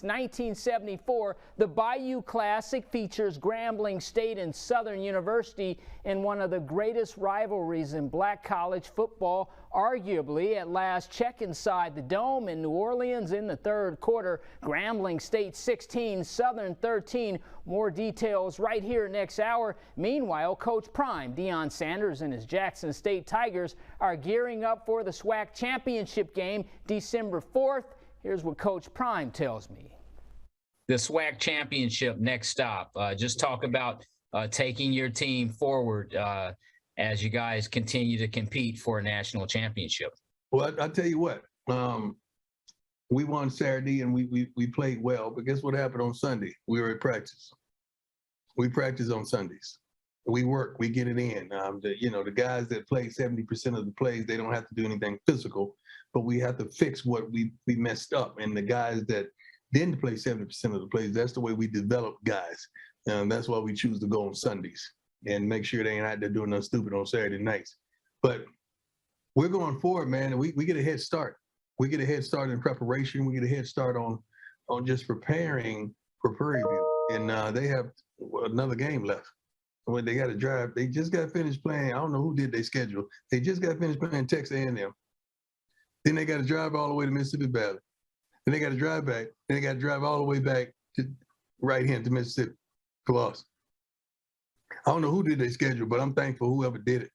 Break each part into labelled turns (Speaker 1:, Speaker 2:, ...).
Speaker 1: 1974, the Bayou Classic features Grambling State and Southern University in one of the greatest rivalries in black college football, arguably. At last check inside the Dome in New Orleans in the third quarter, Grambling State 16, Southern 13. More details right here next hour. Meanwhile, Coach Prime, Deion Sanders, and his Jackson State Tigers are gearing up for the SWAC championship game December 4th. Here's what Coach Prime tells me.
Speaker 2: The SWAC championship, next stop. Just talk about taking your team forward as you guys continue to compete for a national championship.
Speaker 3: Well, I'll tell you what. We won Saturday and we played well, but guess what happened on Sunday? We were at practice. We practice on Sundays. We work, we get it in. The guys that play 70% of the plays, they don't have to do anything physical, but we have to fix what we messed up. And the guys that didn't play 70% of the plays, that's the way we develop guys. And that's why we choose to go on Sundays and make sure they ain't out there doing nothing stupid on Saturday nights. But we're going forward, man, and we get a head start. We get a head start in preparation. We get a head start on just preparing for Prairie View. And they have another game left. When they got to drive, they just got finished playing. I don't know who did their schedule. They just got finished playing Texas A&M. Then they got to drive all the way to Mississippi Valley. Then they got to drive back. Then they got to drive all the way back to right here to Mississippi for us. I don't know who did their schedule, but I'm thankful whoever did it.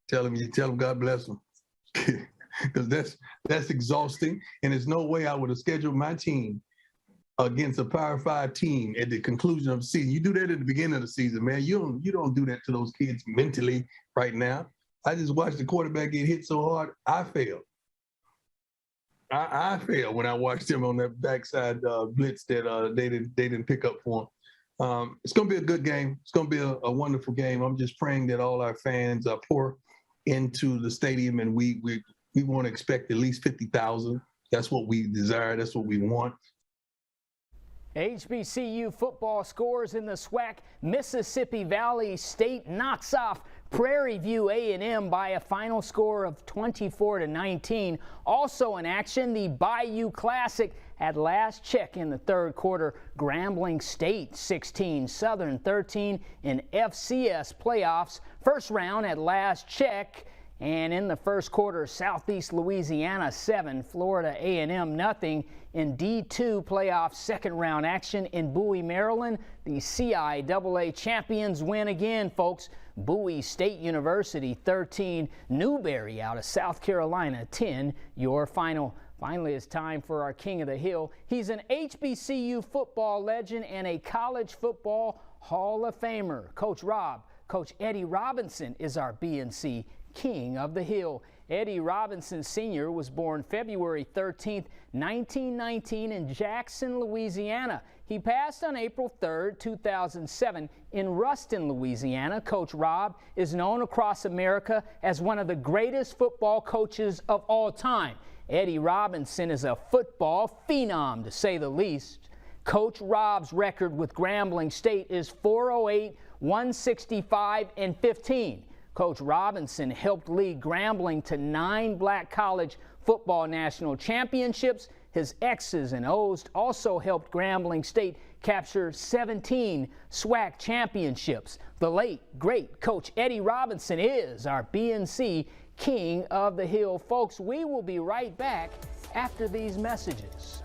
Speaker 3: Tell them God bless them. Because that's exhausting, and there's no way I would have scheduled my team against a Power 5 team at the conclusion of the season. You do that at the beginning of the season, man. You don't do that to those kids mentally right now. I just watched the quarterback get hit so hard, I failed. I failed when I watched him on that backside blitz that they didn't pick up for him. It's going to be a good game. It's going to be a wonderful game. I'm just praying that all our fans pour into the stadium, and we want to expect at least 50,000. That's what we desire. That's what we want.
Speaker 1: HBCU football scores in the SWAC. Mississippi Valley State knocks off Prairie View A&M by a final score of 24-19. Also in action, the Bayou Classic at last check in the third quarter. Grambling State 16, Southern 13 in FCS playoffs. First round at last check. And in the first quarter, Southeast Louisiana 7, Florida A&M nothing. In D2 playoff second round action in Bowie, Maryland, the CIAA champions win again, folks. Bowie State University 13, Newberry out of South Carolina 10, your final. Finally, it's time for our King of the Hill. He's an HBCU football legend and a college football Hall of Famer. Coach Eddie Robinson is our BNC King of the Hill. Eddie Robinson Sr. was born February 13, 1919 in Jackson, Louisiana. He passed on April 3, 2007 in Ruston, Louisiana. Coach Rob is known across America as one of the greatest football coaches of all time. Eddie Robinson is a football phenom, to say the least. Coach Rob's record with Grambling State is 408, 165, and 15. Coach Robinson helped lead Grambling to 9 black college football national championships. His X's and O's also helped Grambling State capture 17 SWAC championships. The late, great Coach Eddie Robinson is our BNC King of the Hill. Folks, we will be right back after these messages.